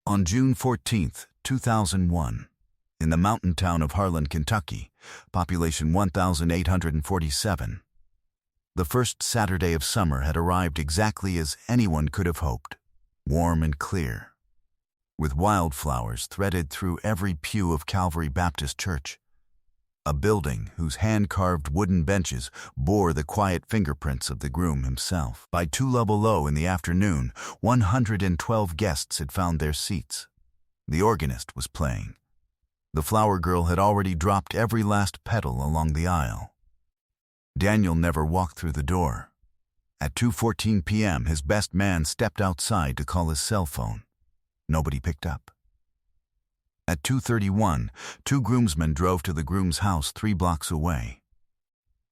On June 14, 2001, in the mountain town of Harlan, Kentucky, population 1,847, the first Saturday of summer had arrived exactly as anyone could have hoped, warm and clear, with wildflowers threaded through every pew of Calvary Baptist Church, a building whose hand-carved wooden benches bore the quiet fingerprints of the groom himself. By Tula below in the afternoon, 112 guests had found their seats. The organist was playing. The flower girl had already dropped every last petal along the aisle. Daniel never walked through the door. At 2:14 p.m., his best man stepped outside to call his cell phone. Nobody picked up. At 2:31, two groomsmen drove to the groom's house 3 blocks away.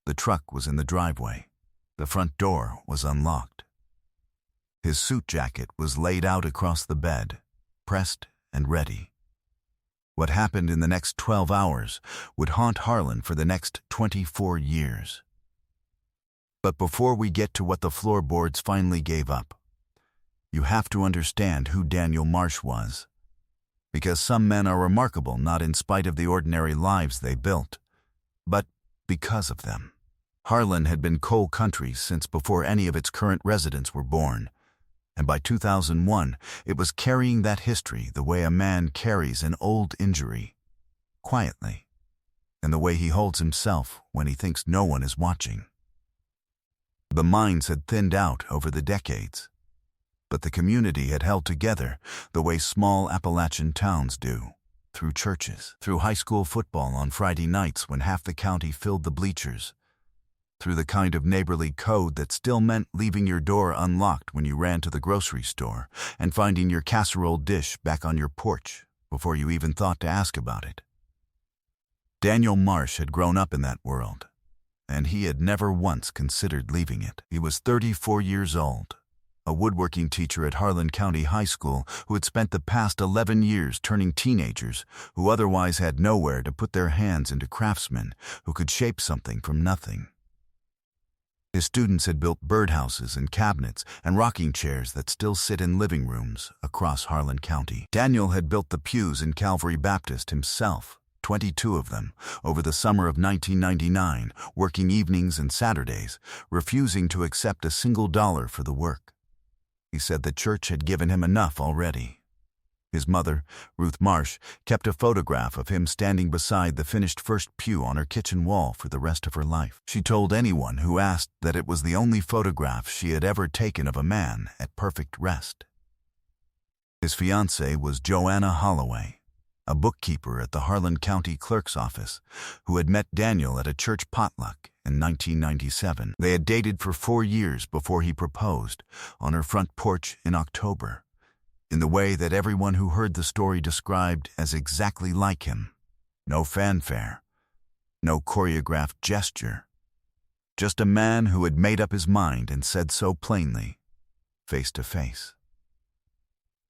The truck was in the driveway. The front door was unlocked. His suit jacket was laid out across the bed, pressed and ready. What happened in the next 12 hours would haunt Harlan for the next 24 years. But before we get to what the Floorboards finally gave up, you have to understand who Daniel Marsh was. Because some men are remarkable not in spite of the ordinary lives they built, but because of them. Harlan had been coal country since before any of its current residents were born, and by 2001 it was carrying that history the way a man carries an old injury, quietly, and the way he holds himself when he thinks no one is watching. The mines had thinned out over the decades, but the community had held together the way small Appalachian towns do, through churches, through high school football on Friday nights when half the county filled the bleachers, through the kind of neighborly code that still meant leaving your door unlocked when you ran to the grocery store and finding your casserole dish back on your porch before you even thought to ask about it. Daniel Marsh had grown up in that world, and he had never once considered leaving it. He was 34 years old, a woodworking teacher at Harlan County High School who had spent the past 11 years turning teenagers who otherwise had nowhere to put their hands into craftsmen who could shape something from nothing. His students had built birdhouses and cabinets and rocking chairs that still sit in living rooms across Harlan County. Daniel had built the pews in Calvary Baptist himself, 22 of them, over the summer of 1999, working evenings and Saturdays, refusing to accept a single dollar for the work. He said the church had given him enough already. His mother, Ruth Marsh, kept a photograph of him standing beside the finished first pew on her kitchen wall for the rest of her life. She told anyone who asked that it was the only photograph she had ever taken of a man at perfect rest. His fiancée was Joanna Holloway, a bookkeeper at the Harlan County Clerk's office, who had met Daniel at a church potluck in 1997. They had dated for 4 years before he proposed on her front porch in October, in the way that everyone who heard the story described as exactly like him. No fanfare, no choreographed gesture, just a man who had made up his mind and said so plainly, face to face.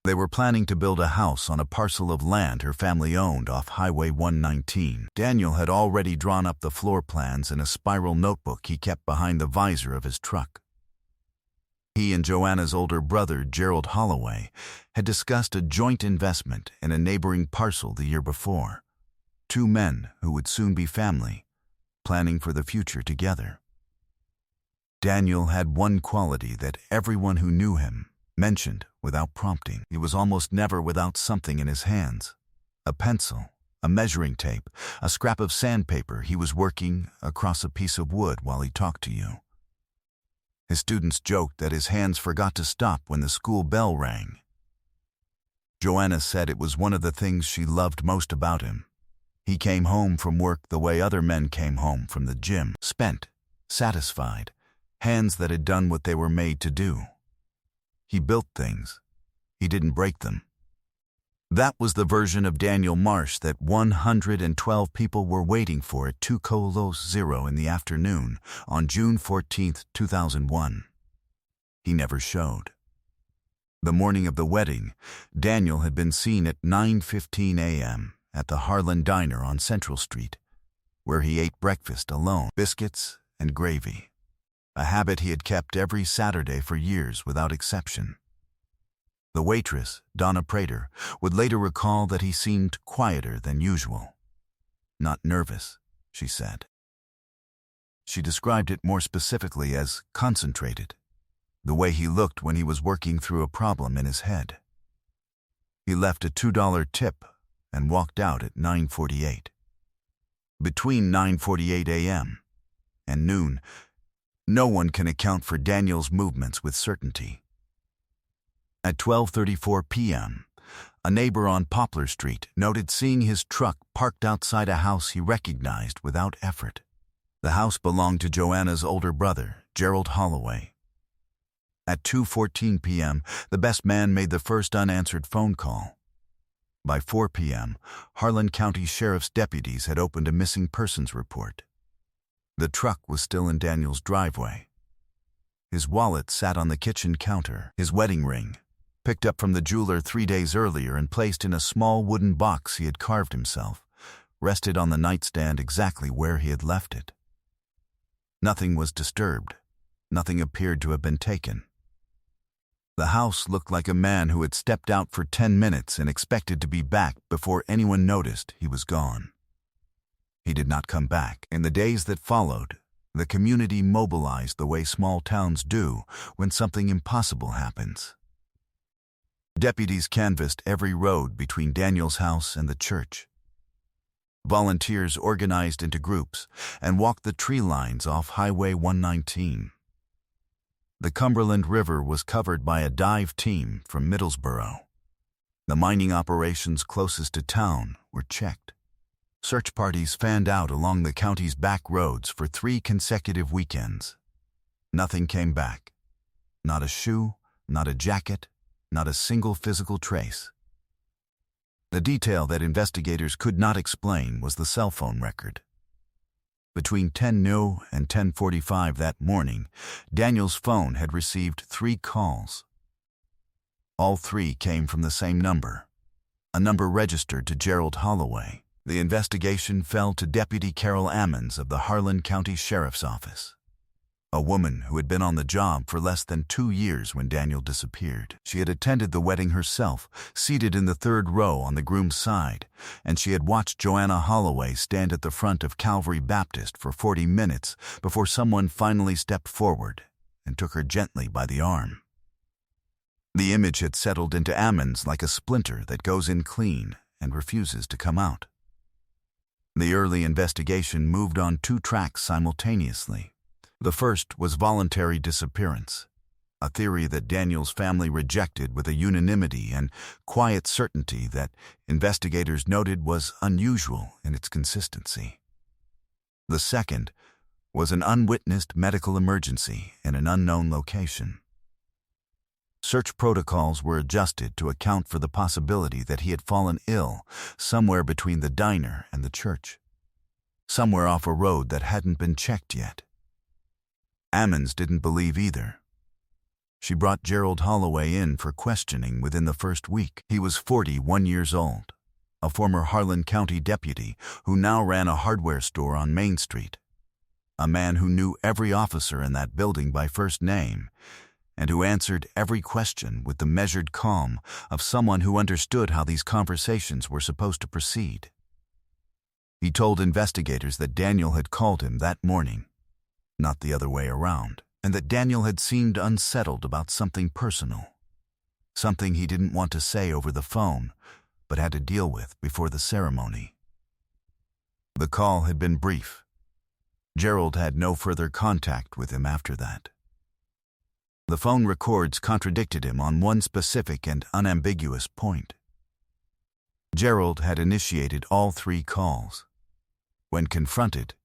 They were planning to build a house on a parcel of land her family owned off Highway 119. Daniel had already drawn up the floor plans in a spiral notebook he kept behind the visor of his truck. He and Joanna's older brother, Gerald Holloway, had discussed a joint investment in a neighboring parcel the year before. 2 men who would soon be family, planning for the future together. Daniel had one quality that everyone who knew him mentioned without prompting. He was almost never without something in his hands. A pencil, a measuring tape, a scrap of sandpaper. He was working across a piece of wood while he talked to you. His students joked that his hands forgot to stop when the school bell rang. Joanna said it was one of the things she loved most about him. He came home from work the way other men came home from the gym, spent, satisfied, hands that had done what they were made to do. He built things. He didn't break them. That was the version of Daniel Marsh that 112 people were waiting for at 2:00 in the afternoon on June 14, 2001. He never showed. The morning of the wedding, Daniel had been seen at 9:15 a.m. at the Harlan Diner on Central Street, where he ate breakfast alone, biscuits and gravy, a habit he had kept every Saturday for years without exception. The waitress, Donna Prater, would later recall that he seemed quieter than usual. Not nervous, she said. She described it more specifically as concentrated, the way he looked when he was working through a problem in his head. He left a $2 tip and walked out at 9:48. Between 9:48 a.m. and noon, no one can account for Daniel's movements with certainty. At 12:34 p.m., a neighbor on Poplar Street noted seeing his truck parked outside a house he recognized without effort. The house belonged to Joanna's older brother, Gerald Holloway. At 2:14 p.m., the best man made the first unanswered phone call. By 4 p.m., Harlan County Sheriff's deputies had opened a missing persons report. The truck was still in Daniel's driveway. His wallet sat on the kitchen counter. His wedding ring, picked up from the jeweler 3 days earlier and placed in a small wooden box he had carved himself, rested on the nightstand exactly where he had left it. Nothing was disturbed. Nothing appeared to have been taken. The house looked like a man who had stepped out for 10 minutes and expected to be back before anyone noticed he was gone. He did not come back. In the days that followed, the community mobilized the way small towns do when something impossible happens. Deputies canvassed every road between Daniel's house and the church. Volunteers organized into groups and walked the tree lines off Highway 119. The Cumberland River was covered by a dive team from Middlesboro. The mining operations closest to town were checked. Search parties fanned out along the county's back roads for 3 consecutive weekends. Nothing came back. Not a shoe, not a jacket, not a single physical trace. The detail that investigators could not explain was the cell phone record. Between 10 new and 10:45 that morning, Daniel's phone had received 3 calls. All 3 came from the same number, a number registered to Gerald Holloway. The investigation fell to Deputy Carol Ammons of the Harlan County Sheriff's Office, a woman who had been on the job for less than 2 years when Daniel disappeared. She had attended the wedding herself, seated in the 3rd row on the groom's side, and she had watched Joanna Holloway stand at the front of Calvary Baptist for 40 minutes before someone finally stepped forward and took her gently by the arm. The image had settled into Ammons like a splinter that goes in clean and refuses to come out. The early investigation moved on 2 tracks simultaneously. The first was voluntary disappearance, a theory that Daniel's family rejected with a unanimity and quiet certainty that investigators noted was unusual in its consistency. The second was an unwitnessed medical emergency in an unknown location. Search protocols were adjusted to account for the possibility that he had fallen ill somewhere between the diner and the church, somewhere off a road that hadn't been checked yet. Ammons didn't believe either. She brought Gerald Holloway in for questioning within the first week. He was 41 years old, a former Harlan County deputy who now ran a hardware store on Main Street, a man who knew every officer in that building by first name and who answered every question with the measured calm of someone who understood how these conversations were supposed to proceed. He told investigators that Daniel had called him that morning, not the other way around, and that Daniel had seemed unsettled about something personal, something he didn't want to say over the phone, but had to deal with before the ceremony. The call had been brief. Gerald had no further contact with him after that. The phone records contradicted him on one specific and unambiguous point. Gerald had initiated all 3 calls. When confronted,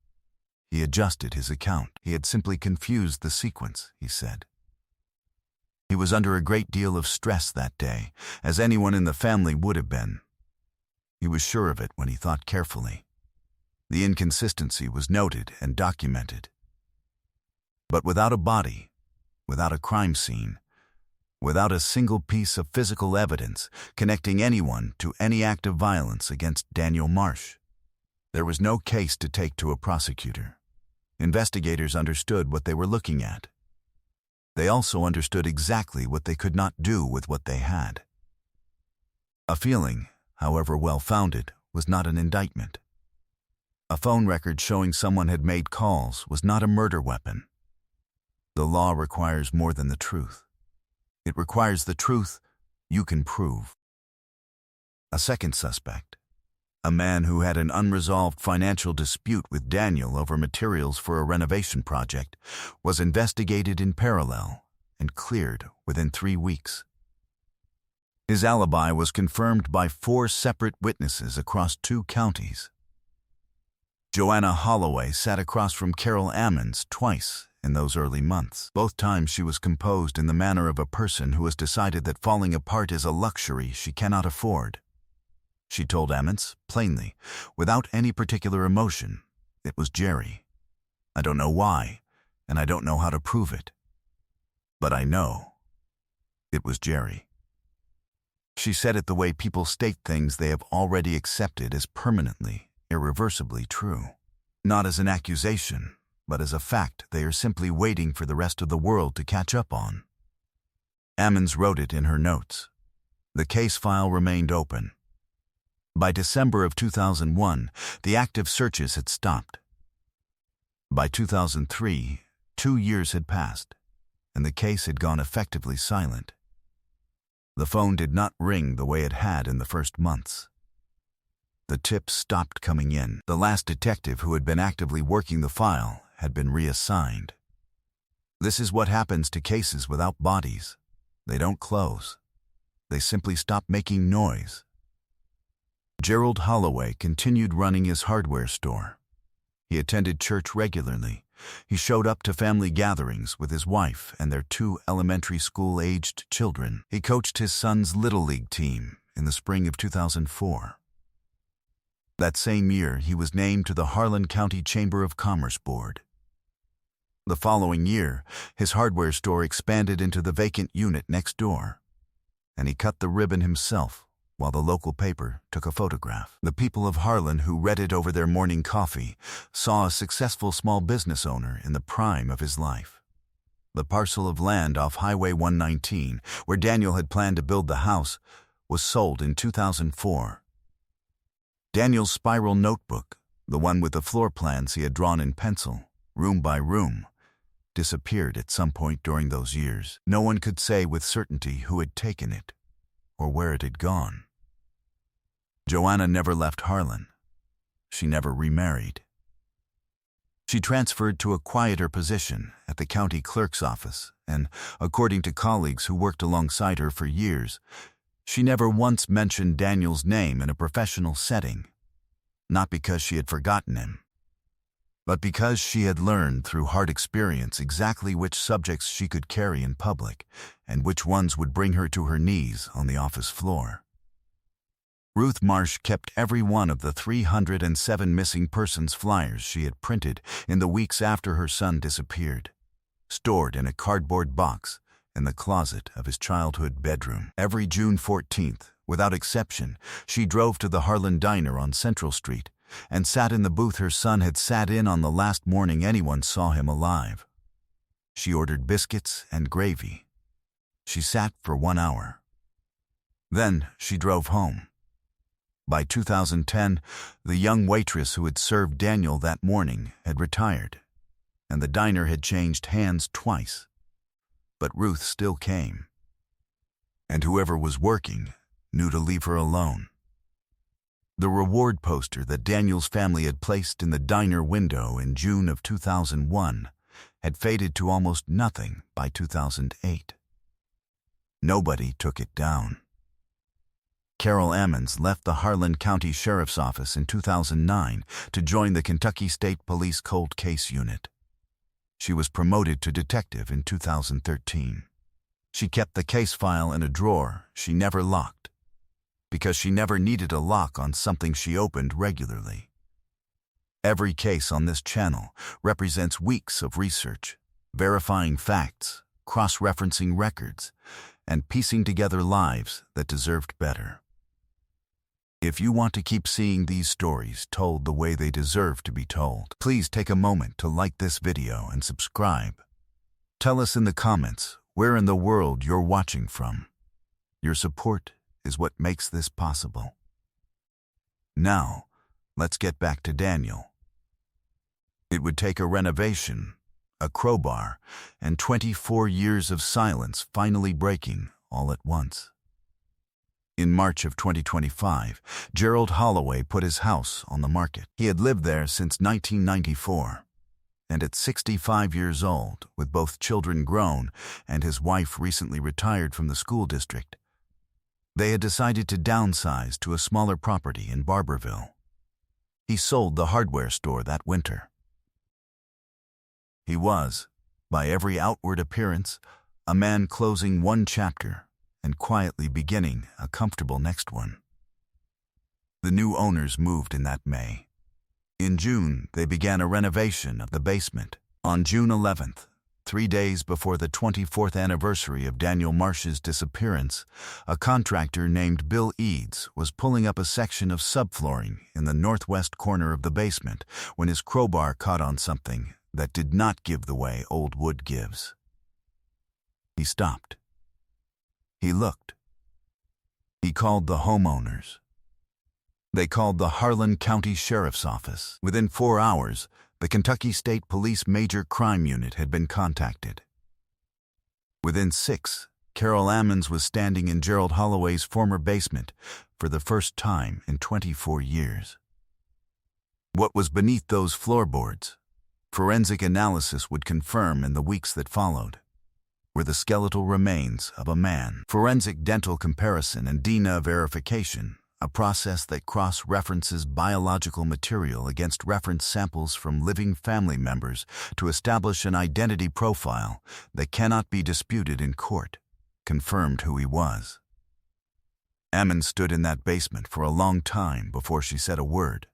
he adjusted his account. He had simply confused the sequence, he said. He was under a great deal of stress that day, as anyone in the family would have been. He was sure of it when he thought carefully. The inconsistency was noted and documented. But without a body, without a crime scene, without a single piece of physical evidence connecting anyone to any act of violence against Daniel Marsh, there was no case to take to a prosecutor. Investigators understood what they were looking at. They also understood exactly what they could not do with what they had. A feeling, however well-founded, was not an indictment. A phone record showing someone had made calls was not a murder weapon. The law requires more than the truth. It requires the truth you can prove. A second suspect, a man who had an unresolved financial dispute with Daniel over materials for a renovation project, was investigated in parallel and cleared within 3 weeks. His alibi was confirmed by 4 separate witnesses across 2 counties. Joanna Holloway sat across from Carol Ammons twice in those early months. Both times she was composed in the manner of a person who has decided that falling apart is a luxury she cannot afford. She told Ammons, plainly, without any particular emotion, it was Jerry. I don't know why, and I don't know how to prove it. But I know. It was Jerry. She said it the way people state things they have already accepted as permanently, irreversibly true. Not as an accusation, but as a fact they are simply waiting for the rest of the world to catch up on. Ammons wrote it in her notes. The case file remained open. By December of 2001, the active searches had stopped. By 2003, 2 years had passed, and the case had gone effectively silent. The phone did not ring the way it had in the first months. The tips stopped coming in. The last detective who had been actively working the file had been reassigned. This is what happens to cases without bodies. They don't close. They simply stop making noise. Gerald Holloway continued running his hardware store. He attended church regularly. He showed up to family gatherings with his wife and their 2 elementary school-aged children. He coached his son's Little League team in the spring of 2004. That same year, he was named to the Harlan County Chamber of Commerce Board. The following year, his hardware store expanded into the vacant unit next door, and he cut the ribbon himself while the local paper took a photograph. The people of Harlan who read it over their morning coffee saw a successful small business owner in the prime of his life. The parcel of land off Highway 119, where Daniel had planned to build the house, was sold in 2004. Daniel's spiral notebook, the one with the floor plans he had drawn in pencil, room by room, disappeared at some point during those years. No one could say with certainty who had taken it or where it had gone. Joanna never left Harlan. She never remarried. She transferred to a quieter position at the county clerk's office, and, according to colleagues who worked alongside her for years, she never once mentioned Daniel's name in a professional setting, not because she had forgotten him, but because she had learned through hard experience exactly which subjects she could carry in public and which ones would bring her to her knees on the office floor. Ruth Marsh kept every one of the 307 missing persons flyers she had printed in the weeks after her son disappeared, stored in a cardboard box in the closet of his childhood bedroom. Every June 14th, without exception, she drove to the Harlan Diner on Central Street and sat in the booth her son had sat in on the last morning anyone saw him alive. She ordered biscuits and gravy. She sat for 1 hour. Then she drove home. By 2010, the young waitress who had served Daniel that morning had retired, and the diner had changed hands twice. But Ruth still came. And whoever was working knew to leave her alone. The reward poster that Daniel's family had placed in the diner window in June of 2001 had faded to almost nothing by 2008. Nobody took it down. Carol Ammons left the Harlan County Sheriff's Office in 2009 to join the Kentucky State Police Cold Case Unit. She was promoted to detective in 2013. She kept the case file in a drawer she never locked, because she never needed a lock on something she opened regularly. Every case on this channel represents weeks of research, verifying facts, cross-referencing records, and piecing together lives that deserved better. If you want to keep seeing these stories told the way they deserve to be told, please take a moment to like this video and subscribe. Tell us in the comments where in the world you're watching from. Your support is what makes this possible. Now, let's get back to Daniel. It would take a renovation, a crowbar, and 24 years of silence finally breaking all at once. In March of 2025, Gerald Holloway put his house on the market. He had lived there since 1994, and at 65 years old, with both children grown and his wife recently retired from the school district, they had decided to downsize to a smaller property in Barberville. He sold the hardware store that winter. He was, by every outward appearance, a man closing one chapter and quietly beginning a comfortable next one. The new owners moved in that May. In June, they began a renovation of the basement. On June 11th, 3 days before the 24th anniversary of Daniel Marsh's disappearance, a contractor named Bill Eads was pulling up a section of subflooring in the northwest corner of the basement when his crowbar caught on something that did not give the way old wood gives. He stopped. He looked. He called the homeowners. They called the Harlan County Sheriff's Office. Within 4 hours, the Kentucky State Police Major Crime Unit had been contacted. Within 6, Carol Ammons was standing in Gerald Holloway's former basement for the first time in 24 years. What was beneath those floorboards, forensic analysis would confirm in the weeks that followed, were the skeletal remains of a man. Forensic dental comparison and DNA verification, a process that cross-references biological material against reference samples from living family members to establish an identity profile that cannot be disputed in court, confirmed who he was. Ammon stood in that basement for a long time before she said a word.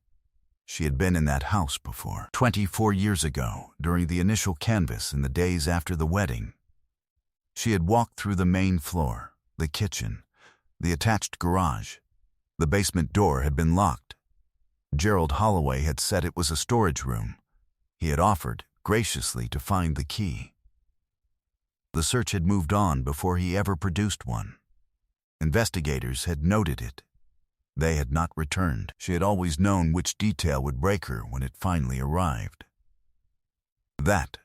She had been in that house before. 24 years ago, during the initial canvass in the days after the wedding, she had walked through the main floor, the kitchen, the attached garage. The basement door had been locked. Gerald Holloway had said it was a storage room. He had offered, graciously, to find the key. The search had moved on before he ever produced one. Investigators had noted it. They had not returned. She had always known which detail would break her when it finally arrived. That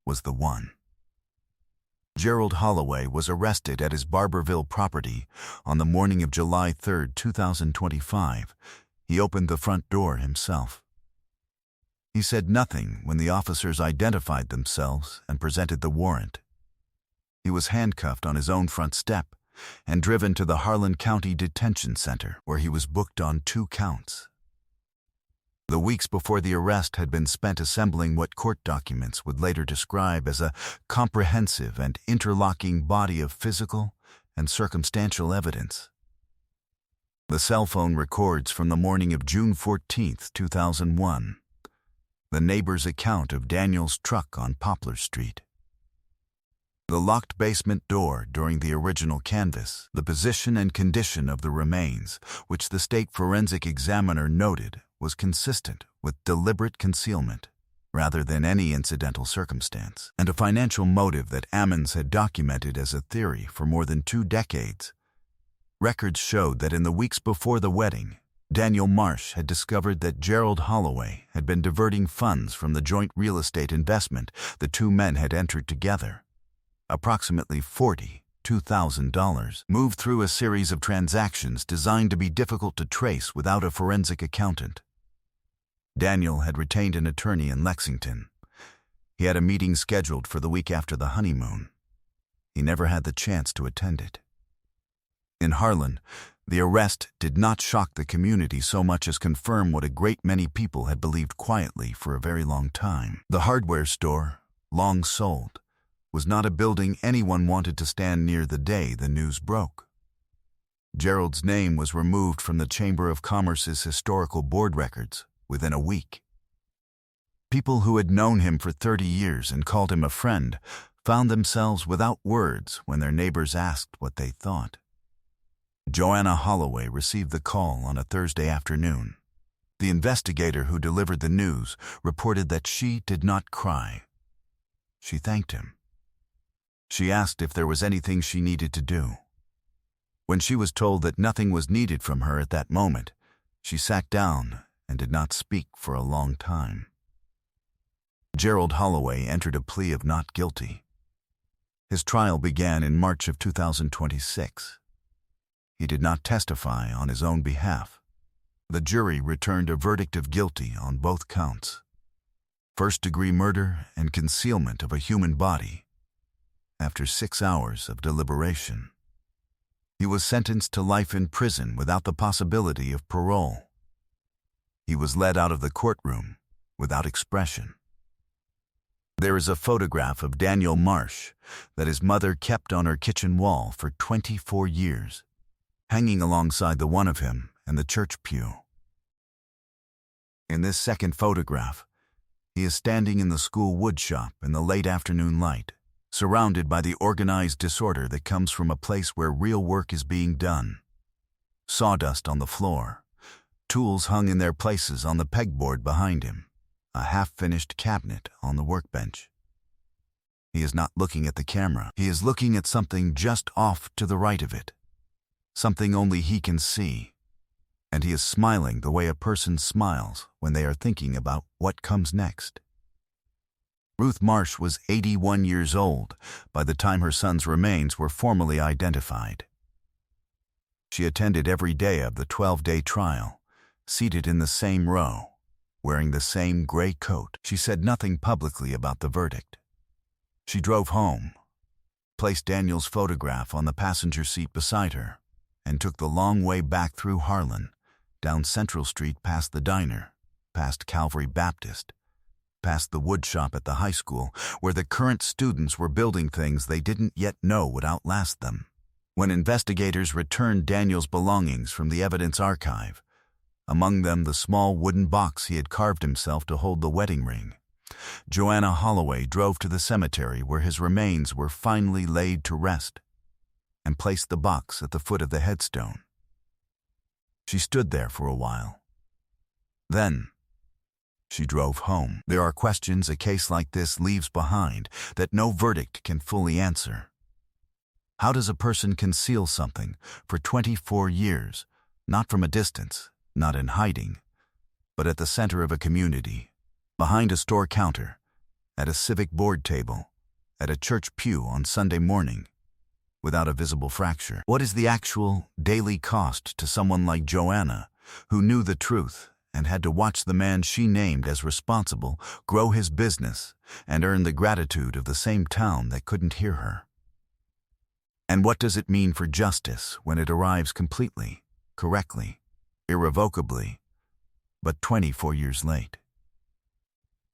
was the one. Gerald Holloway was arrested at his Barberville property on the morning of July 3, 2025. He opened the front door himself. He said nothing when the officers identified themselves and presented the warrant. He was handcuffed on his own front step and driven to the Harlan County Detention Center, where he was booked on 2 counts. The weeks before the arrest had been spent assembling what court documents would later describe as a comprehensive and interlocking body of physical and circumstantial evidence. The cell phone records from the morning of June 14, 2001, the neighbor's account of Daniel's truck on Poplar Street, the locked basement door during the original canvass, the position and condition of the remains, which the state forensic examiner noted was consistent with deliberate concealment rather than any incidental circumstance, and a financial motive that Ammons had documented as a theory for more than 2 decades. Records showed that in the weeks before the wedding, Daniel Marsh had discovered that Gerald Holloway had been diverting funds from the joint real estate investment the 2 men had entered together, approximately $42,000, moved through a series of transactions designed to be difficult to trace without a forensic accountant. Daniel had retained an attorney in Lexington. He had a meeting scheduled for the week after the honeymoon. He never had the chance to attend it. In Harlan, the arrest did not shock the community so much as confirm what a great many people had believed quietly for a very long time. The hardware store, long sold, was not a building anyone wanted to stand near the day the news broke. Gerald's name was removed from the Chamber of Commerce's historical board records within a week. People who had known him for 30 years and called him a friend found themselves without words when their neighbors asked what they thought. Joanna Holloway received the call on a Thursday afternoon. The investigator who delivered the news reported that she did not cry. She thanked him. She asked if there was anything she needed to do. When she was told that nothing was needed from her at that moment, she sat down and did not speak for a long time. Gerald Holloway entered a plea of not guilty. His trial began in March of 2026. He did not testify on his own behalf. The jury returned a verdict of guilty on both counts: first-degree murder and concealment of a human body. After 6 hours of deliberation, he was sentenced to life in prison without the possibility of parole. He was led out of the courtroom without expression. There is a photograph of Daniel Marsh that his mother kept on her kitchen wall for 24 years, hanging alongside the one of him in the church pew. In this second photograph, he is standing in the school woodshop in the late afternoon light, surrounded by the organized disorder that comes from a place where real work is being done. Sawdust on the floor, tools hung in their places on the pegboard behind him, a half-finished cabinet on the workbench. He is not looking at the camera. He is looking at something just off to the right of it, something only he can see, and he is smiling the way a person smiles when they are thinking about what comes next. Ruth Marsh was 81 years old by the time her son's remains were formally identified. She attended every day of the 12-day trial, seated in the same row, wearing the same gray coat. She said nothing publicly about the verdict. She drove home, placed Daniel's photograph on the passenger seat beside her, and took the long way back through Harlan, down Central Street past the diner, past Calvary Baptist, past the woodshop at the high school, where the current students were building things they didn't yet know would outlast them. When investigators returned Daniel's belongings from the evidence archive, among them the small wooden box he had carved himself to hold the wedding ring, Joanna Holloway drove to the cemetery where his remains were finally laid to rest and placed the box at the foot of the headstone. She stood there for a while. Then, she drove home. There are questions a case like this leaves behind that no verdict can fully answer. How does a person conceal something for 24 years, not from a distance, not in hiding, but at the center of a community, behind a store counter, at a civic board table, at a church pew on Sunday morning, without a visible fracture? What is the actual daily cost to someone like Joanna, who knew the truth and had to watch the man she named as responsible grow his business and earn the gratitude of the same town that couldn't hear her? And what does it mean for justice when it arrives completely, correctly, irrevocably, but 24 years late?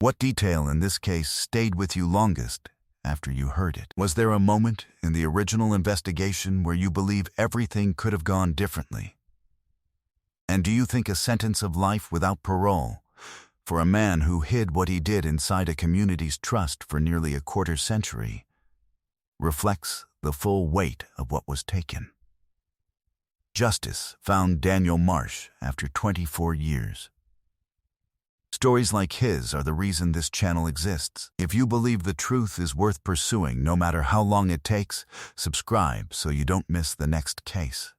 What detail in this case stayed with you longest after you heard it? Was there a moment in the original investigation where you believe everything could have gone differently? And do you think a sentence of life without parole for a man who hid what he did inside a community's trust for nearly a quarter century reflects the full weight of what was taken? Justice found Daniel Marsh after 24 years. Stories like his are the reason this channel exists. If you believe the truth is worth pursuing no matter how long it takes, subscribe so you don't miss the next case.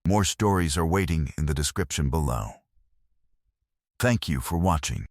More stories are waiting in the description below. Thank you for watching.